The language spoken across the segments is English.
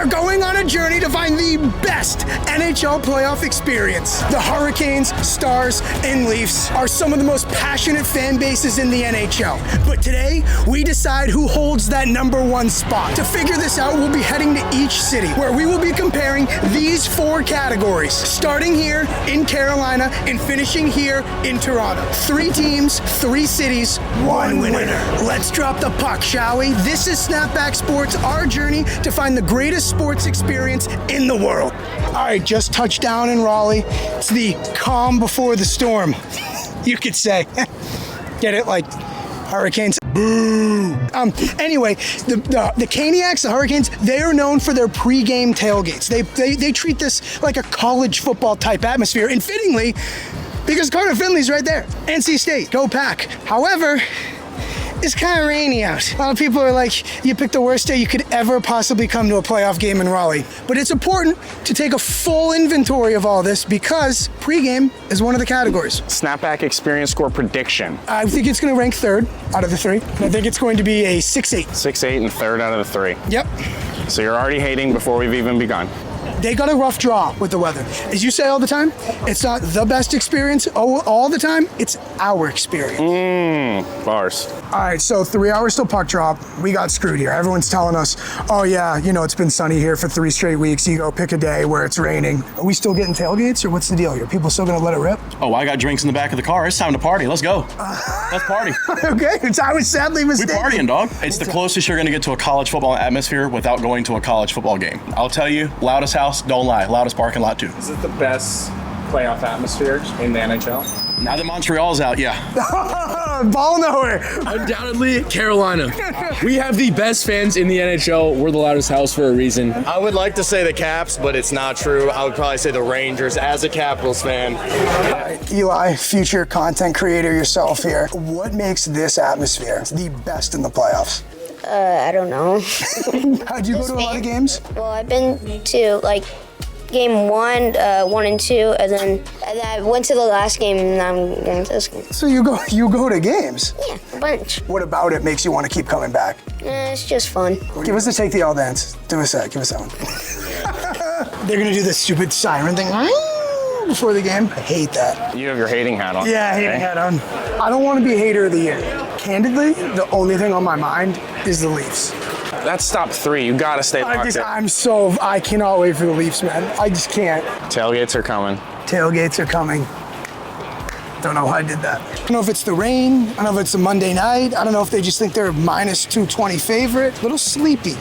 are going on a journey to find the best NHL playoff experience. The Hurricanes, Stars, and Leafs are some of the most passionate fan bases in the NHL. But today, we decide who holds that #1 spot. To figure this out, we'll be heading to each city, where we will be comparing these 4 categories, starting here in Carolina and finishing here in Toronto. 3 teams, 3 cities, 1 winner. Let's drop the puck, shall we? This is Snapback Sports, our journey to find the greatest sports experience in the world. All right, just touched down in Raleigh. It's the calm before the storm, you could say. Get it? Like Hurricanes. Boo! Anyway, the Caniacs, the Hurricanes, they are known for their pregame tailgates. They treat this like a college football type atmosphere, and fittingly, because Carter Finley's right there. NC State, go Pack. However, it's kind of rainy out. A lot of people are like, you picked the worst day you could ever possibly come to a playoff game in Raleigh. But it's important to take a full inventory of all this because pregame is one of the categories. Snapback experience score prediction. I think it's going to rank 3rd out of the 3. I think it's going to be a 6-8. 6-8 and 3rd out of the 3. Yep. So you're already hating before we've even begun. They got a rough draw with the weather. As you say all the time, it's not the best experience all the time, it's our experience. Bars. All right, so 3 hours till puck drop. We got screwed here. Everyone's telling us, oh yeah, you know, it's been sunny here for 3 straight weeks. You go pick a day where it's raining. Are we still getting tailgates or what's the deal here? People still gonna let it rip? Oh, I got drinks in the back of the car. It's time to party. Let's go. Let's party. Okay, I was sadly mistaken. We partying, dog. It's the closest you're gonna get to a college football atmosphere without going to a college football game. I'll tell you, loudest house, don't lie. Loudest parking lot too. Is it the best playoff atmosphere in the NHL? Now that Montreal's out, yeah. Ball nowhere. Undoubtedly, Carolina. We have the best fans in the NHL. We're the loudest house for a reason. I would like to say the Caps, but it's not true. I would probably say the Rangers as a Capitals fan. Eli, future content creator yourself here. What makes this atmosphere the best in the playoffs? I don't know. Did you go to a lot of games? Well, I've been to like game 1, 1 and 2, and then I went to the last game, and now I'm going to this game. So you go to games? Yeah, a bunch. What about it makes you want to keep coming back? It's just fun. Give us the Take the L dance. Do us that. Give us that one. They're gonna do this stupid siren thing before the game. I hate that. You have your hating hat on. Yeah, hating hat on. I don't want to be hater of the year. Candidly, the only thing on my mind is the Leafs. That's stop 3. You gotta stay locked in. I cannot wait for the Leafs, man. I just can't. Tailgates are coming. Tailgates are coming. Don't know why I did that. I don't know if it's the rain. I don't know if it's a Monday night. I don't know if they just think they're minus 220 favorite. A little sleepy.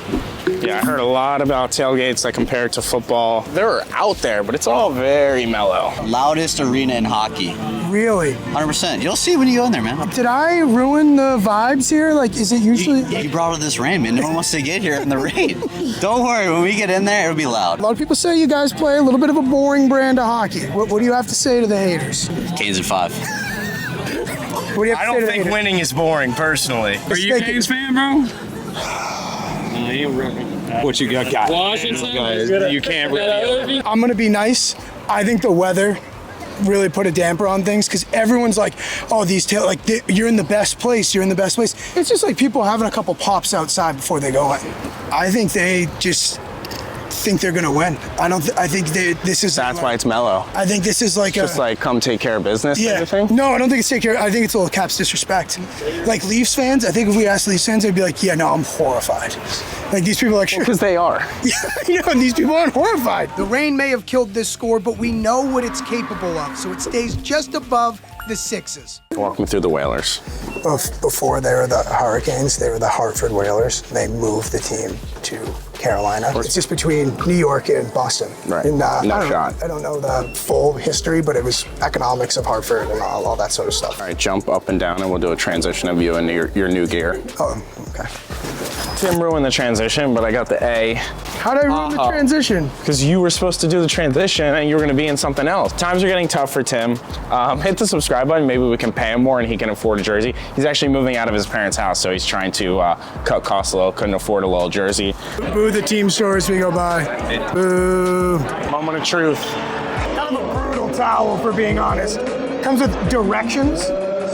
Yeah, I heard a lot about tailgates that compared to football. They're out there, but it's all very mellow. Loudest arena in hockey. Really? 100%. You'll see when you go in there, man. Did I ruin the vibes here? Like, is it usually... You brought up this rain, man. No one wants to get here in the rain. Don't worry, when we get in there, it'll be loud. A lot of people say you guys play a little bit of a boring brand of hockey. What do you have to say to the haters? Canes in 5. What do you have to say I to don't the think haters? winning is boring, personally. Are you a Canes fan, bro? What you got? Washington. You can't really. I'm going to be nice. I think the weather really put a damper on things because everyone's like, oh, you're in the best place. You're in the best place. It's just like people having a couple pops outside before they go in. I think they just think they're going to win. I think this is... That's why it's mellow. I think this is like Just like come take care of business. Yeah. Kind of thing? No, I don't think it's take care. I think it's a little Caps disrespect. Like Leafs fans, I think if we asked Leafs fans, they'd be like, yeah, no, I'm horrified. Like these people are like, sure. Because they are. Yeah, these people aren't horrified. The rain may have killed this score, but we know what it's capable of, so it stays just above the 6s. Walk me through the Whalers. Before they were the Hurricanes, they were the Hartford Whalers. They moved the team to Carolina. It's just between New York and Boston. Right. And, No shot. I don't know the full history, but it was economics of Hartford and all that sort of stuff. All right, jump up and down, and we'll do a transition of you in your new gear. Oh, okay. Tim ruined the transition, but I got the A. How did I ruin the transition? Because you were supposed to do the transition, and you were going to be in something else. Times are getting tough for Tim. Hit the subscribe button. Maybe we can pay him more, and he can afford a jersey. He's actually moving out of his parents' house, so he's trying to cut costs a little. Couldn't afford a little jersey. Boo the team stores we go by. Boo. Moment of truth. Kind of a brutal towel, for being honest. Comes with directions.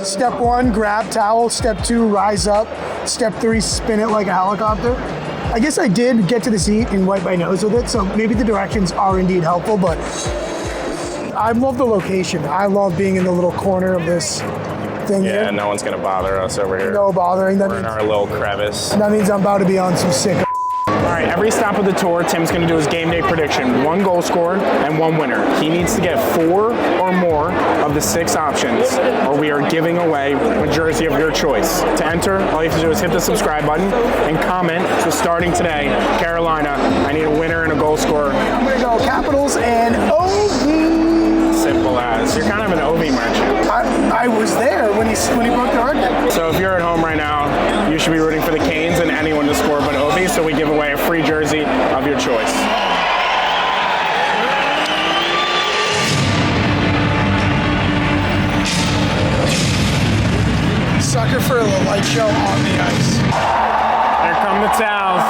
Step 1, grab towel. Step 2, rise up. Step 3, spin it like a helicopter. I guess I did get to the seat and wipe my nose with it, so maybe the directions are indeed helpful, but I love the location. I love being in the little corner of this thing here. Yeah, no one's gonna bother us over here. No bothering. We're in our little crevice. That means I'm about to be on some sick. All right, every stop of the tour, Tim's gonna do his game day prediction. 1 goal scorer and 1 winner. He needs to get 4 or more of the 6 options, or we are giving away a jersey of your choice. To enter, all you have to do is hit the subscribe button and comment. So starting today, Carolina, I need a winner and a goal scorer. I'm gonna go Capitals and OV. Simple as. You're kind of an OV merchant. I was there when he broke the record. So if you're at home right now, you should be rooting for the Canes and anyone to score but OV, so we give away a free jersey of your choice. Sucker for a little light show on the ice. Here come the towels.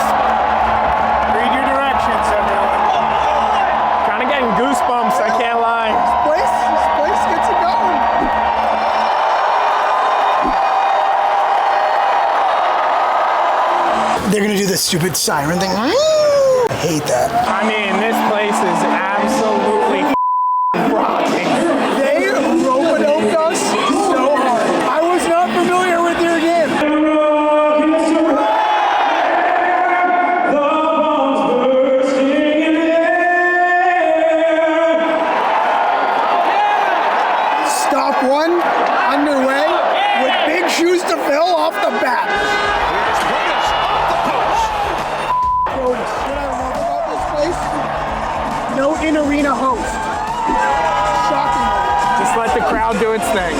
Read your directions, everyone. Kind of getting goosebumps, I can't lie. This place gets it going. They're gonna do the stupid siren thing. I hate that. I mean, this place is absolutely rocking. They rope-a-doped us so hard. I was not familiar with their game. Stop 1, underway, with big shoes to fill off the bat. What I love about this place, no in-arena host. Shocking. Just let the crowd do its thing.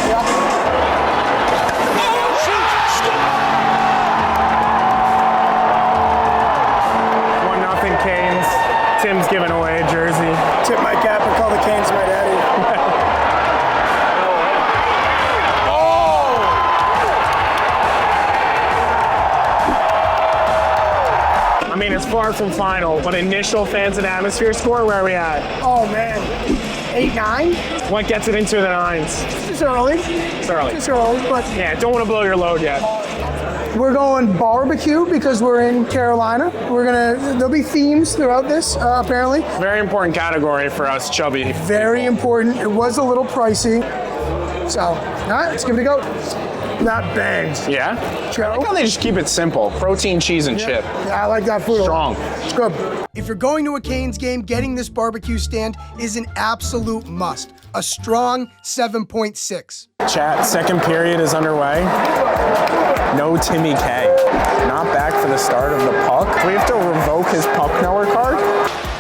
One nothing Canes. Tim's giving away a jersey. Tip my cap and call the Canes my daddy. I mean, it's far from final, but initial fans and atmosphere score, where are we at? Oh man, 8-9? What gets it into the 9s? It's early. It's early. It's early, but Yeah, don't want to blow your load yet. we're going barbecue because we're in Carolina. There'll be themes throughout this, apparently. Very important category for us chubby. Very important. It was a little pricey. So, all right, let's give it a go. That bangs. Yeah? Joe? I like how they just keep it simple. Protein, cheese, and chip. Yeah, I like that food. Strong. It's good. If you're going to a Canes game, getting this barbecue stand is an absolute must. A strong 7.6. Chat, second period is underway. No Timmy K. Not back for the start of the puck. We have to revoke his puck knower card.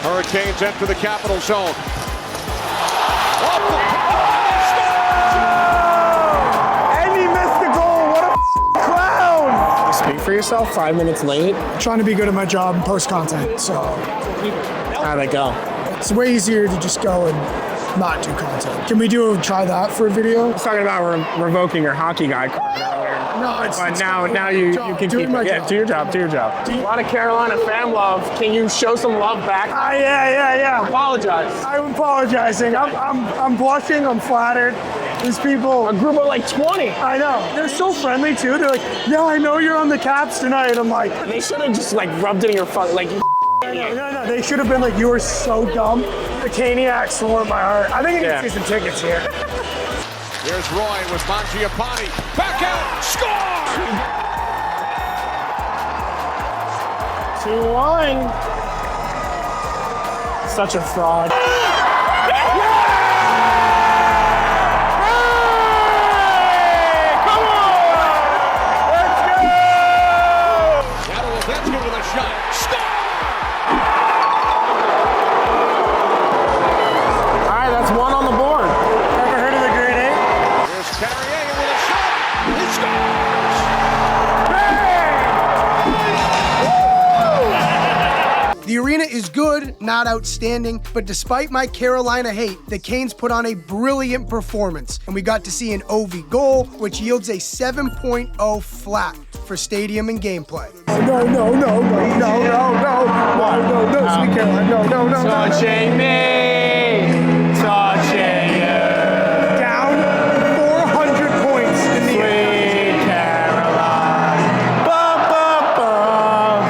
Hurricanes enter the capital zone. And he missed the goal. What a clown. Speak for yourself. 5 minutes late. Trying to be good at my job and post content, so How'd it go? it's way easier to just go and not do content. Can we try that for a video? I was talking about revoking your hockey guy card earlier. No, it's But now you can Doing keep my it. Yeah, job. do your job. Do your job. A lot of Carolina fan love. Can you show some love back? Yeah. Apologize. I'm apologizing. I'm blushing. I'm flattered. These people, A group of like 20. I know, they're so friendly too. They're like, yeah, I know you're on the Caps tonight. I'm like, They should have just like rubbed it in your fuck like. no. They should have been like, you are so dumb. The Caniacs warmed my heart. I think I Yeah. need to see some tickets here. Here's Roy with Mangiapane. Back out. Score! 2-1. Such a fraud. Yadolovetsky with a shot. Score! All right, that's 1 on the board. Ever heard of the Grade 8? Here's Carrier with a shot. He scores! The arena is good, not outstanding, but despite my Carolina hate, the Canes put on a brilliant performance, and we got to see an OV goal, which yields a 7.0 flat for stadium and gameplay. No, sweet Carolina, no. Touching me, touching you. Down 400 points in the Sweet Caroline. Bum, bum, bum.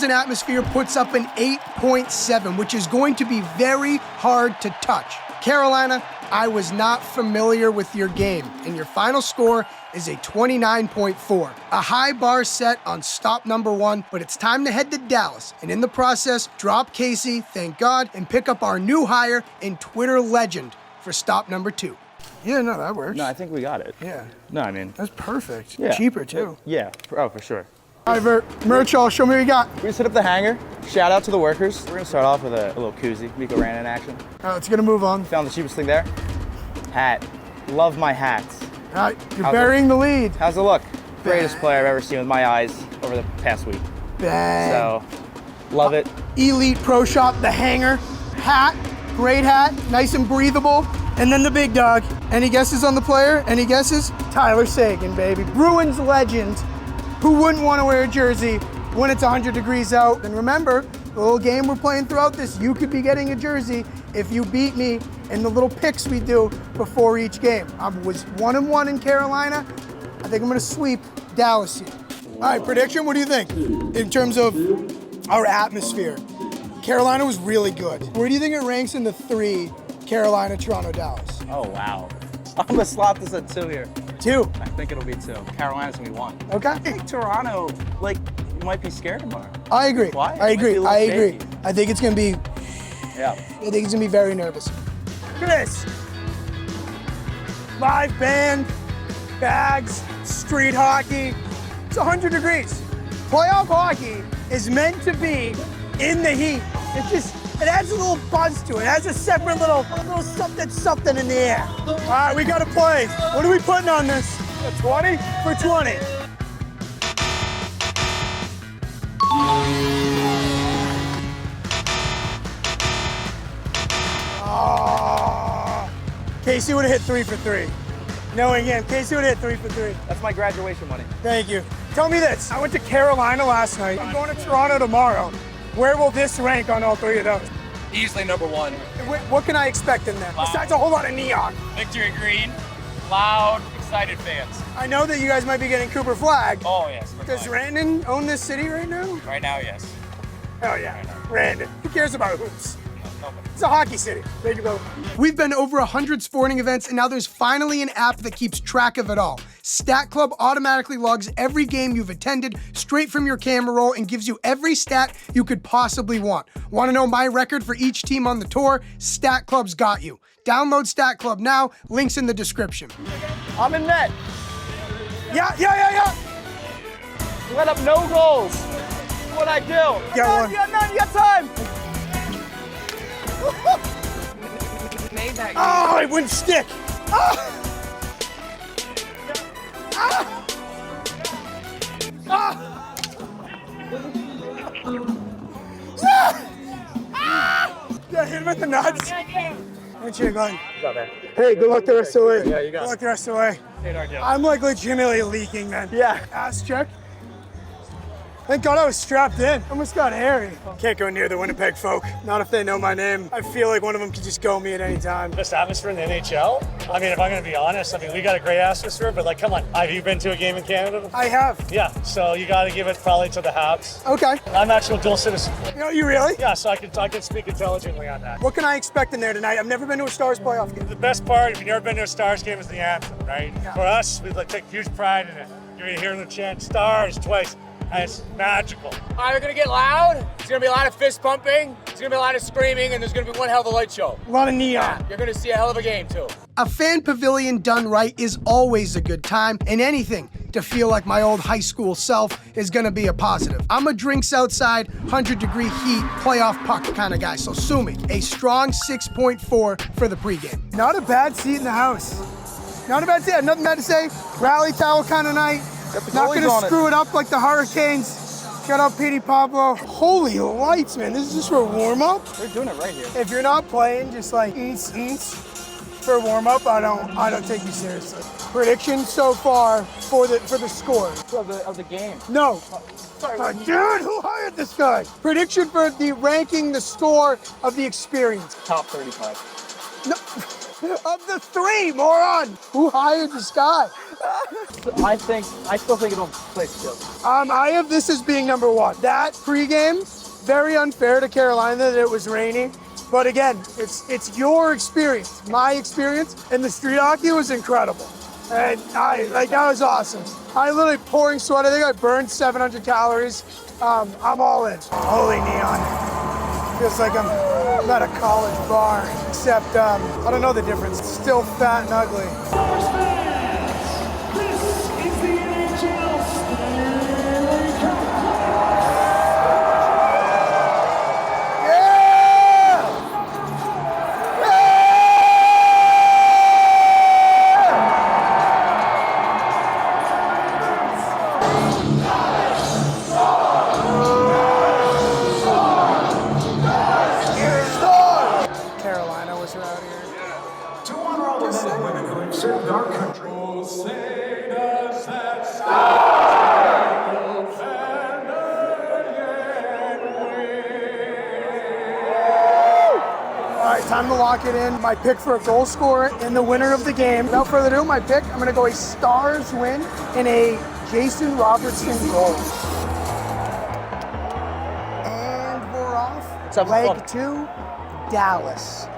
and Atmosphere puts up an 8.7, which is going to be very hard to touch. Carolina, I was not familiar with your game, and your final score is a 29.4. A high bar set on stop number 1, but it's time to head to Dallas, and in the process, drop Casey, thank God, and pick up our new hire in Twitter legend for stop number 2. Yeah, no, that works. No, I think we got it. Yeah. No, I mean. That's perfect. Yeah. Cheaper, too. Yeah, oh, for sure. All right, Vert, merch all, show me what you got. We just hit up the hangar. Shout out to the workers. We're gonna start off with a little koozie. Miko ran in action. All right, let's get a move on. Found the cheapest thing there. Hat. Love my hats. All right, you're burying the lead. How's it look? Greatest player I've ever seen with my eyes over the past week. Bang. So, love it. Elite Pro Shop, the hanger, hat, great hat, nice and breathable. And then the big dog. Any guesses on the player? Any guesses? Tyler Seguin, baby. Bruins legend. Who wouldn't want to wear a jersey when it's 100 degrees out? And remember, the little game we're playing throughout this, you could be getting a jersey if you beat me in the little picks we do before each game. I was 1-1 in Carolina. I think I'm going to sweep Dallas here. All right, prediction, what do you think in terms of our atmosphere? Carolina was really good. Where do you think it ranks in the 3, Carolina, Toronto, Dallas? Oh, wow. I'm gonna slot this at 2 here. 2? I think it'll be 2. Carolina's gonna be 1. Okay. I think Toronto, like, you might be scared tomorrow. I agree. Quiet. I Might be agree. a little I agree. shaky. I think it's gonna be. Yeah. I think it's gonna be very nervous. Look at this. Live band, bags, street hockey. It's 100 degrees. Playoff hockey is meant to be in the heat. It adds a little buzz to it. It has a separate little something in the air. All right, we gotta play. What are we putting on this? A 20? For 20. Oh. Casey would have hit 3 for 3. Knowing him, Casey would have hit 3 for 3. That's my graduation money. Thank you. Tell me this. I went to Carolina last night. I'm going to Toronto tomorrow. Where will this rank on all 3 of those? Easily number 1. What can I expect in there? Besides a whole lot of neon. Victory green, loud, excited fans. I know that you guys might be getting Cooper Flag. Oh, yes. Does Randon own this city right now? Right now, yes. Oh, yeah. Randon. Who cares about hoops? It's a hockey city. Thank you, brother. We've been to over 100 sporting events, and now there's finally an app that keeps track of it all. Stat Club automatically logs every game you've attended straight from your camera roll and gives you every stat you could possibly want. Want to know my record for each team on the tour? Stat Club's got you. Download Stat Club now. Links in the description. I'm in net. Yeah. Let up no goals. What'd I do? Get one. You got time. Oh, it wouldn't stick. Yeah, hit him with the nuts. Handshake, Glenn. Hey, good luck the rest of the way. Yeah, you got it. Good luck the rest of the way. Hey, I'm like legitimately leaking, man. Yeah. Ass check. Thank God I was strapped in. Almost got hairy. Can't go near the Winnipeg folk. Not if they know my name. I feel like one of them could just go me at any time. Best atmosphere in the NHL? I mean, if I'm going to be honest, we got a great atmosphere, but like, come on. Have you been to a game in Canada? I have. Yeah, so you got to give it probably to the Habs. Okay. I'm actually a dual citizen. You really? Yeah, so I can speak intelligently on that. What can I expect in there tonight? I've never been to a Stars playoff game. The best part, if you've never been to a Stars game, is the anthem, right? Yeah. For us, we take huge pride in it. You're going to hear them chant Stars twice. And it's magical. All right, we're going to get loud. There's going to be a lot of fist pumping. There's going to be a lot of screaming, and there's going to be one hell of a light show. A lot of neon. You're going to see a hell of a game, too. A fan pavilion done right is always a good time, and anything to feel like my old high school self is gonna be a positive. I'm a drinks outside, 100-degree heat, playoff puck kind of guy, so sue me. A strong 6.4 for the pregame. Not a bad seat in the house. Not a bad seat, I have nothing bad to say. Rally towel kind of night. Not gonna screw it up like the Hurricanes. Shout out Petey Pablo. Holy lights, man, this is just for a warm-up? We're doing it right here. If you're not playing, just like for warm-up, I don't take you seriously. Prediction so far for the score Of the game. No. Dude, who hired this guy? Prediction for the ranking, the score of the experience. Top 35. No, of the 3, moron. Who hired this guy? I still think it'll play still. I have this as being number one. That pregame, very unfair to Carolina that it was raining. But again, it's your experience. My experience, and the street hockey was incredible. And that was awesome. I literally pouring sweat. I think I burned 700 calories. I'm all in. Holy neon. Feels like I'm at a college bar, except I don't know the difference. It's still fat and ugly. Time to lock it in. My pick for a goal scorer and the winner of the game. Without further ado, my pick, I'm going to go a Stars win and a Jason Robertson goal. And we're off. Leg 2, Dallas.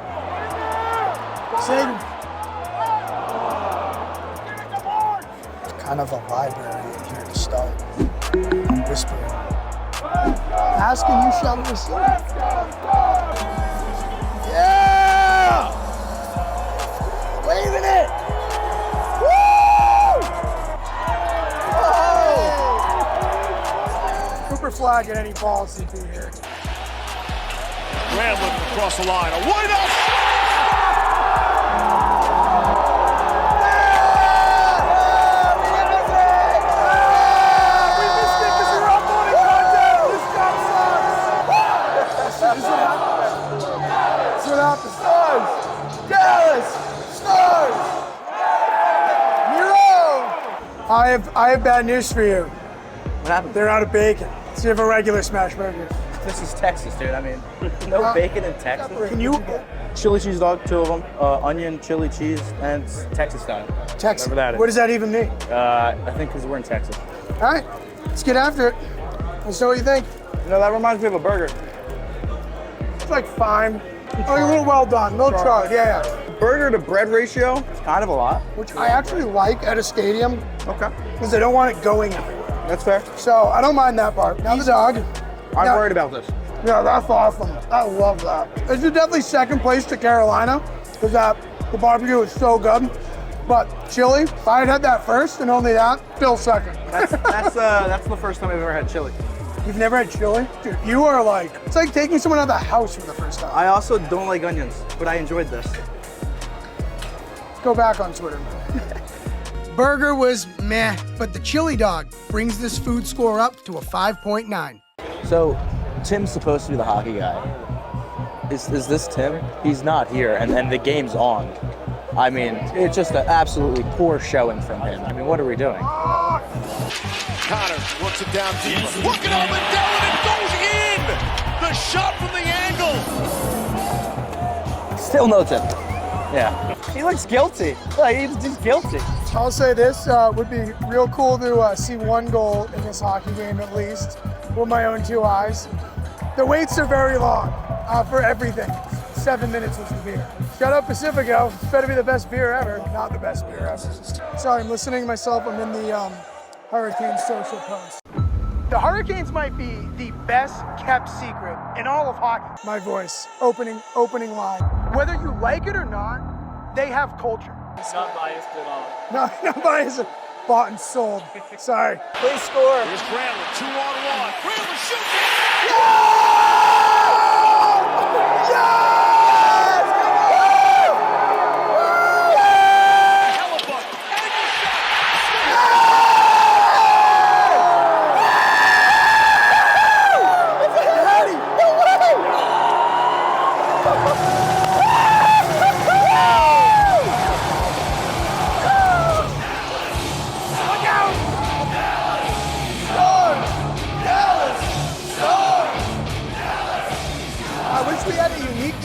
It's kind of a library here to start. I'm whispering. Ask and you shall receive. Yeah! Leaving it! Woo! Oh! Cooper Flag at any ball CP here. Graham looking across the line. A whiteout! We missed it because we were up on it contact. This job sucks. That's what happened. Stars! Dallas! Stars! Miro! I have bad news for you. What happened? They're out of bacon. So you have a regular smash burger. This is Texas, dude. I mean, no bacon in Texas. Can you? Chili cheese dog, 2 of them. Onion, chili cheese, and it's Texas style. Texas. Whatever that is. What does that even mean? I think because we're in Texas. All right, let's get after it. Let's know what you think. You know, that reminds me of a burger. It's like fine. Oh, a little well done. No charred. Yeah. Burger to bread ratio, it's kind of a lot. Which I actually like at a stadium. Okay. Because I don't want it going everywhere. That's fair. So I don't mind that part. Now the dog. I'm worried about this. Yeah, that's awesome. I love that. This is definitely second place to Carolina because the barbecue is so good. But chili, if I had that first and only that, still second. That's the first time I've ever had chili. You've never had chili? Dude, you are like, it's like taking someone out of the house for the first time. I also don't like onions, but I enjoyed this. Let's go back on Twitter. Burger was meh, but the chili dog brings this food score up to a 5.9. So, Tim's supposed to be the hockey guy. Is this Tim? He's not here, and the game's on. I mean, it's just an absolutely poor showing from him. I mean, what are we doing? Connor works it down deep. Looking up and down, and it goes in! The shot from the angle! Still no Tim. Yeah. He looks guilty. Like, he's guilty. I'll say this, would be real cool to see one goal in this hockey game at least with my own 2 eyes. The waits are very long for everything. 7 minutes was the beer. Shut up, Pacifico. It's better be the best beer ever. Not the best beer ever. Sorry, I'm listening to myself. I'm in the Hurricanes social post. The Hurricanes might be the best kept secret in all of hockey. My voice, opening line. Whether you like it or not, they have culture. Not biased at all. No, not biased. Bought and sold. Sorry. Please score. Here's Graham, 2-on-1. Graham shoots it!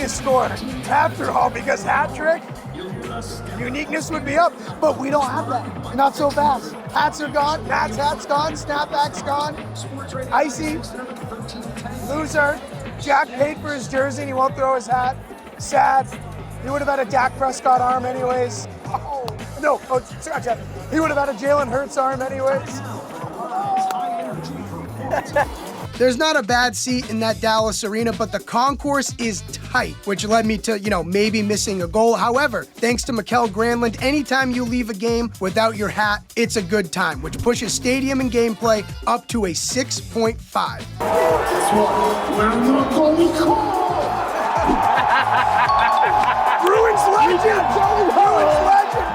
Score after all because hat trick. Uniqueness would be up, but we don't have that. Not so fast. Hats are gone. Matt's hat's gone. Snapback's gone. Icy. Loser. Jack paid for his jersey and he won't throw his hat. Sad. He would have had a Dak Prescott arm anyways. Oh, no. Oh, scratch that. He would have had a Jalen Hurts arm anyways. There's not a bad seat in that Dallas arena, but the concourse is tight, which led me to, maybe missing a goal. However, thanks to Mikkel Granlund, anytime you leave a game without your hat, it's a good time, which pushes stadium and gameplay up to a 6.5. Bruins legend! Bruins legend!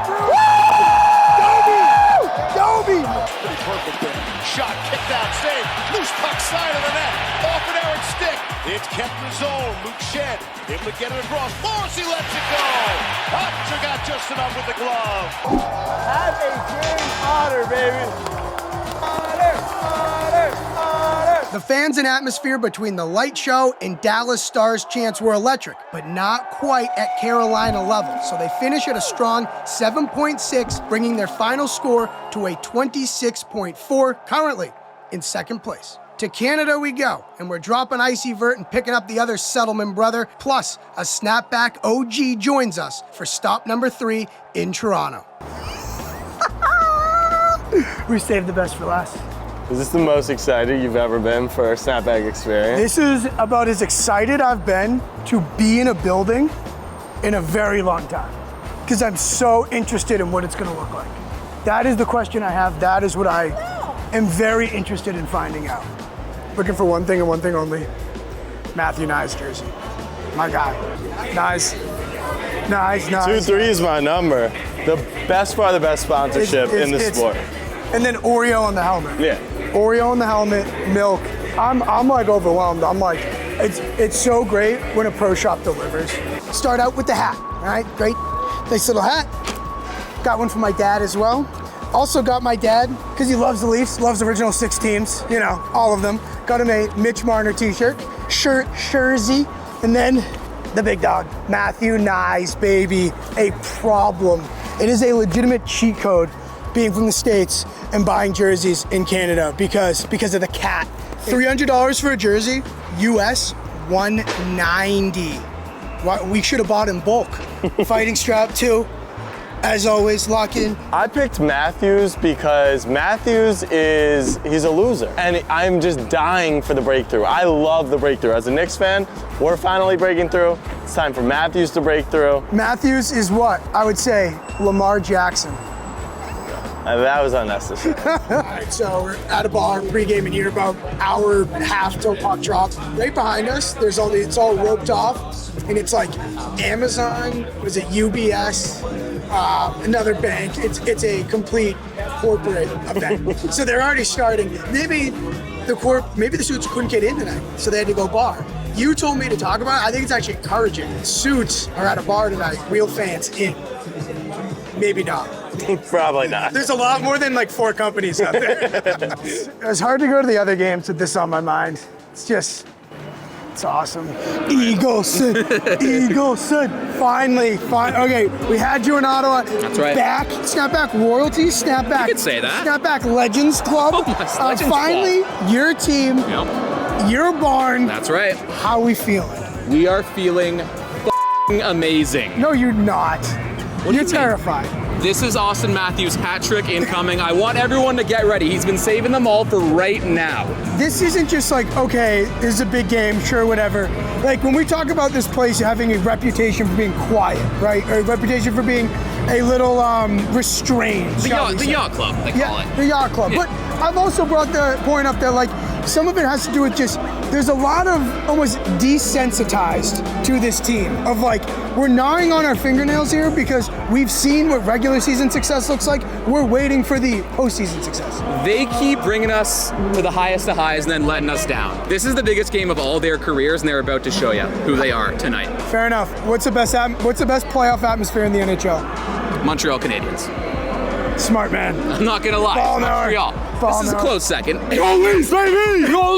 Doby! Pretty perfect there. Shot, kicked out, save. Loose puck, side of the net. Off an Eric stick. It's kept in the zone. Luke Shed able to get it across. Morrissey lets it go. Hutcher got just enough with the glove. Have a James Otter, baby. The fans and atmosphere between the light show and Dallas Stars chants were electric, but not quite at Carolina level. So they finish at a strong 7.6, bringing their final score to a 26.4, currently in second place. To Canada we go, and we're dropping Icy Vert and picking up the other Settlement brother, plus a Snapback OG joins us for stop number 3 in Toronto. We saved the best for last. Is this the most excited you've ever been for a Snapback experience? This is about as excited I've been to be in a building in a very long time, because I'm so interested in what it's going to look like. That is the question I have. That is what I am very interested in finding out. Looking for one thing and one thing only. Matthew Nyes jersey. My guy. Nice. 2-3 is my number. The best part of the best sponsorship in the sport. And then Oreo on the helmet. Yeah. Oreo on the helmet, milk. I'm like overwhelmed. I'm like, it's so great when a pro shop delivers. Start out with the hat, all right? Great, nice little hat. Got one for my dad as well. Also got my dad, because he loves the Leafs, loves the original 6 teams, all of them. Got him a Mitch Marner t-shirt, jersey, and then the big dog, Matthew Nyes, baby, a problem. It is a legitimate cheat code being from the States and buying jerseys in Canada because of the cat. $300 for a jersey, US $190. We should have bought in bulk. Fighting strap too. As always, lock in. I picked Matthews because Matthews he's a loser. And I'm just dying for the breakthrough. I love the breakthrough. As a Knicks fan, we're finally breaking through. It's time for Matthews to break through. Matthews is what? I would say Lamar Jackson. That was unnecessary. All right, so we're at a bar, pregame in here, about an hour and a half till puck drop. Right behind us, it's all roped off, and it's like Amazon, was it UBS, another bank. It's a complete corporate event. So they're already starting. Maybe the suits couldn't get in tonight, so they had to go bar. You told me to talk about it. I think it's actually encouraging. Suits are at a bar tonight, real fans in. Maybe not. Probably not. There's a lot more than like 4 companies out there. It's hard to go to the other games with this on my mind. It's awesome. Eagleson. Finally. Okay, we had you in Ottawa. That's right. Back, Snapback royalty, Snapback. You could say that. Snapback Legends Club. Oh, my Legends finally, Club. Your team, your barn. That's right. How are we feeling? We are feeling amazing. No, you're not. You're terrified. This is Austin Matthews' hat trick incoming. I want everyone to get ready. He's been saving them all for right now. This isn't just like, okay, this is a big game, sure, whatever. Like when we talk about this place having a reputation for being quiet, right? Or a reputation for being a little restrained. The yacht club, they call it. The yacht club. Yeah. But I've also brought the point up that like some of it has to do with just, there's a lot of almost desensitized to this team of like, we're gnawing on our fingernails here because we've seen what regular season success looks like. We're waiting for the postseason success. They keep bringing us to the highest of highs and then letting us down. This is the biggest game of all their careers, and they're about to show you who they are tonight. Fair enough. What's the best playoff atmosphere in the NHL? Montreal Canadiens. Smart man. I'm not gonna lie. Montreal. This is a close second. Go Leafs, baby! Go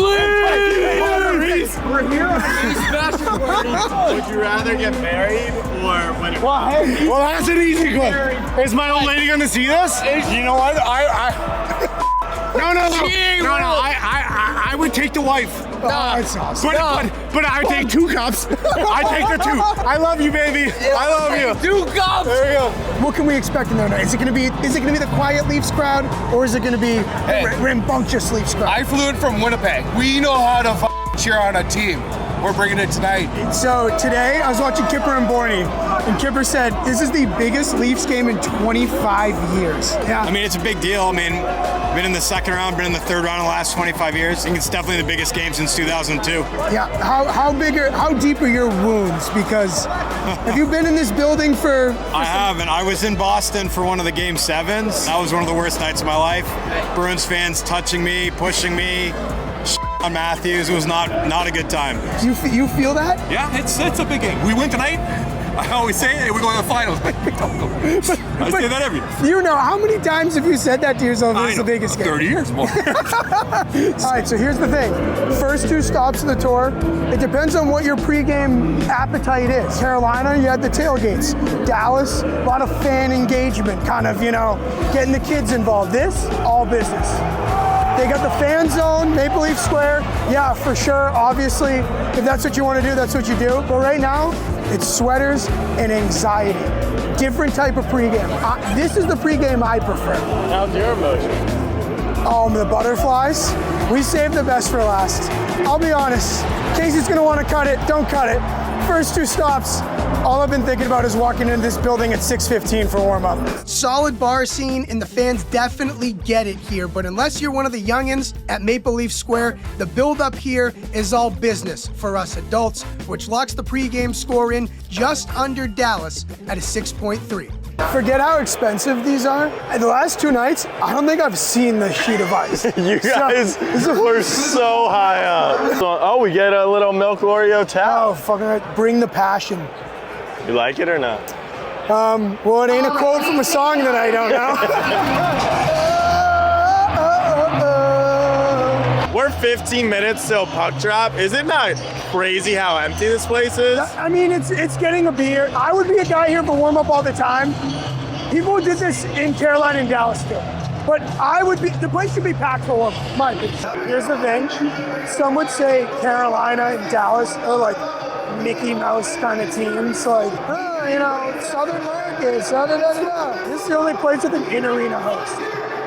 Leafs! We're here on a special party. Would you rather get married or when it Well, that's an easy one. Is my old lady gonna see this? You know what? I would take the wife. That's awesome. But I take 2 cups. I take the 2. I love you, baby. I love you. 2 cups. There you go. What can we expect in there tonight? Is it gonna be the quiet Leafs crowd, or is it gonna be rambunctious Leafs crowd? I flew in from Winnipeg. We know how to cheer on a team. We're bringing it tonight. So today I was watching Kipper and Borny, and Kipper said this is the biggest Leafs game in 25 years. Yeah. I mean, it's a big deal. I mean, been in the second round, been in the third round in the last 25 years. I think it's definitely the biggest game since 2002. Yeah. How deep are your wounds? Because have you been in this building for? I haven't. I was in Boston for one of the Game 7s. That was one of the worst nights of my life. Bruins fans touching me, pushing me. On Matthews, it was not a good time. You feel that? Yeah, it's a big game. We win tonight. I always say it, we're going to the finals. I say that every year. You know, how many times have you said that to yourself? This is the biggest game. 30 years more. All right, so here's the thing. First 2 stops of the tour, it depends on what your pregame appetite is. Carolina, you had the tailgates. Dallas, a lot of fan engagement, kind of, getting the kids involved. This, all business. They got the fan zone, Maple Leaf Square. Yeah, for sure. Obviously, if that's what you want to do, that's what you do. But right now, it's sweaters and anxiety. Different type of pregame. This is the pregame I prefer. How's your emotion? The butterflies. We saved the best for last. I'll be honest. Casey's gonna want to cut it. Don't cut it. First 2 stops. All I've been thinking about is walking into this building at 6:15 for warm-up. Solid bar scene, and the fans definitely get it here, but unless you're one of the youngins at Maple Leaf Square, the build-up here is all business for us adults, which locks the pregame score in just under Dallas at a 6.3. Forget how expensive these are. The last 2 nights, I don't think I've seen the sheet of ice. You guys were so high up. So, we get a little milk Oreo towel. Oh, fucking right. Bring the passion. You like it or not? Well, it ain't a quote from a song that I don't know. We're 15 minutes till puck drop. Is it not crazy how empty this place is? I mean, it's getting a beer. I would be a guy here for warm up all the time. People did this in Carolina and Dallas too. But the place should be packed for warm up, my opinion. Here's the thing. Some would say Carolina and Dallas are like Mickey Mouse kind of teams, like, Southern Markets, da-da-da-da-da. This is the only place with an in-arena host.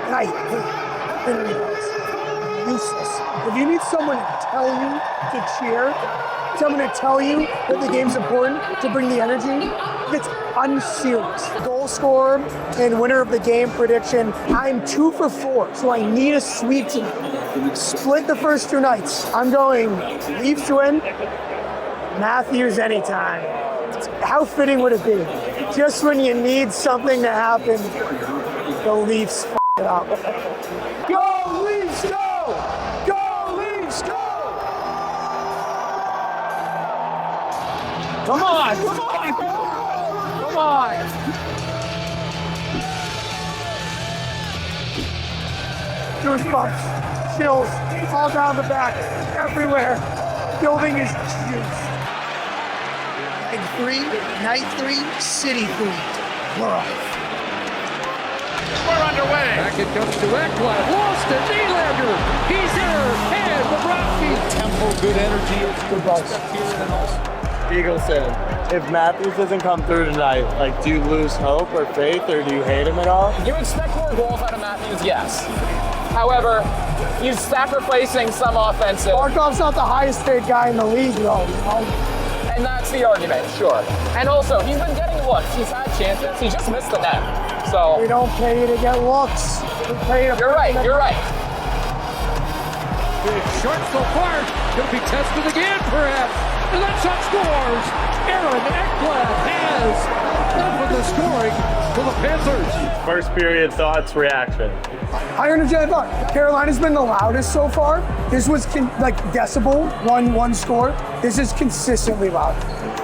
And I hate in-arena hosts. Useless. If you need someone to tell you to cheer, someone to tell you that the game's important, to bring the energy, it's unserious. Goal scorer and winner of the game prediction, I'm 2 for 4, so I need a sweep tonight. Split the first 2 nights. I'm going Leafs to win, Matthews anytime. How fitting would it be? Just when you need something to happen, the Leafs f*** it up. Go Leafs, go! Go Leafs, go! Come on! Come on! Goosebumps, chills, all down the back, everywhere. Building is juiced. Night 3, City 3. We're off. We're underway. Back it comes to Ekblad. Lost to Nylander. He's there. And Bobrovsky. Tempo, good energy. Good balls. Eagleson, if Matthews doesn't come through tonight, do you lose hope or faith, or do you hate him at all? You expect more goals out of Matthews, yes. However, he's sacrificing some offensive. Barkov's not the highest paid guy in the league, though. And that's the argument, sure. And also, he's been getting looks. He's had chances. He just missed the net. So we don't pay you to get looks. We pay you to. You're right. Big short so far. He'll be tested again, perhaps. And that shot scores. Aaron Ekblad has opened the scoring for the Panthers. First period thoughts, reaction. Higher energy I thought. Carolina's been the loudest so far. This was decibel, one score. This is consistently loud.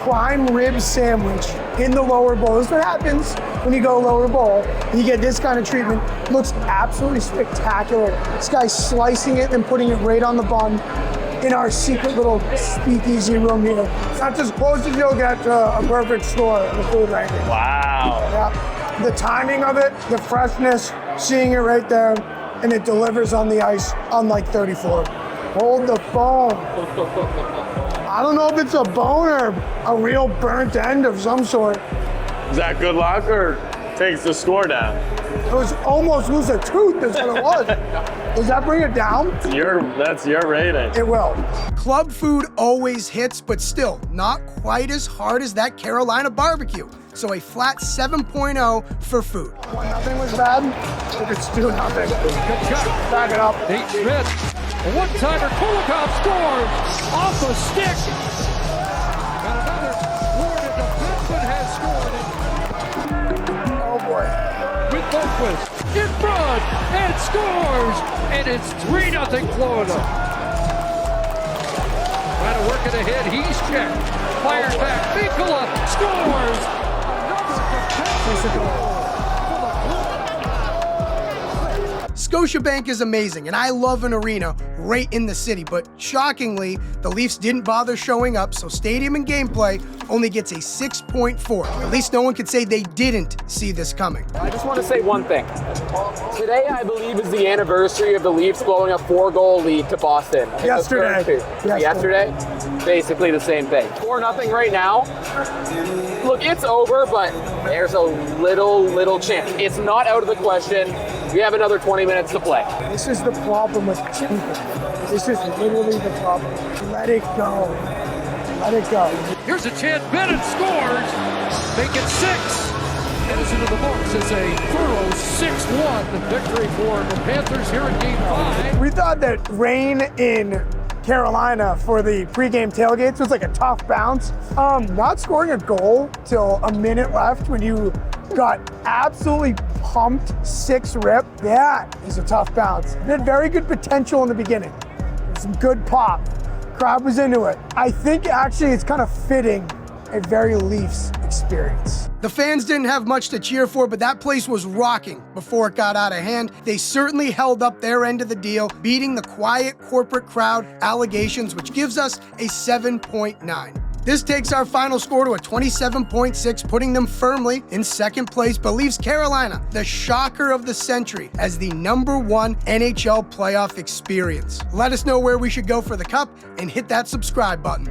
Prime rib sandwich in the lower bowl. This is what happens when you go lower bowl. You get this kind of treatment. Looks absolutely spectacular. This guy's slicing it and putting it right on the bun. in our secret little speakeasy room here. That's as close as you'll get to a perfect score in the food ranking. Wow. Yeah. The timing of it, the freshness, seeing it right there, and it delivers on the ice, unlike 34. Hold the phone. I don't know if it's a bone or a real burnt end of some sort. Is that good luck or takes the score down? It was almost lose a tooth is what it was. Does that bring it down? That's your rating. It will. Club food always hits, but still not quite as hard as that Carolina barbecue. So a flat 7.0 for food. Nothing was bad, but it's still nothing. Good shot. Back it up. Nate Schmidt. A one-timer. Kulikov scores off the stick. And another Florida defenseman has scored. Oh boy. With Lundqvist in front and scores. And it's 3-0 Florida. Trying to work it ahead. He's checked. Fires back. Mikula scores. Scotiabank is amazing, and I love an arena right in the city, but shockingly, the Leafs didn't bother showing up, so stadium and gameplay only gets a 6.4. At least no one could say they didn't see this coming. I just want to say one thing. Today, I believe, is the anniversary of the Leafs blowing a 4-goal lead to Boston. Yesterday. Yesterday? Basically the same thing. 4-0 right now. Look, it's over, but there's a little chance. It's not out of the question. We have another 20 minutes to play. This is the problem with Timmy. This is literally the problem. Let it go. Let it go. Here's a chance. Bennett scores. Make it 6. And it's into the books. It's a thorough 6-1 victory for the Panthers here in Game 5. We thought that rain in Carolina for the pregame tailgates was like a tough bounce. Not scoring a goal till a minute left when you got absolutely pumped 6 rip. That is a tough bounce. It had very good potential in the beginning. Some good pop. Crowd was into it. I think actually it's kind of fitting a very Leafs experience. The fans didn't have much to cheer for, but that place was rocking before it got out of hand. They certainly held up their end of the deal, beating the quiet corporate crowd allegations, which gives us a 7.9. This takes our final score to a 27.6, putting them firmly in second place, but leaves Carolina, the shocker of the century, as the #1 NHL playoff experience. Let us know where we should go for the cup and hit that subscribe button.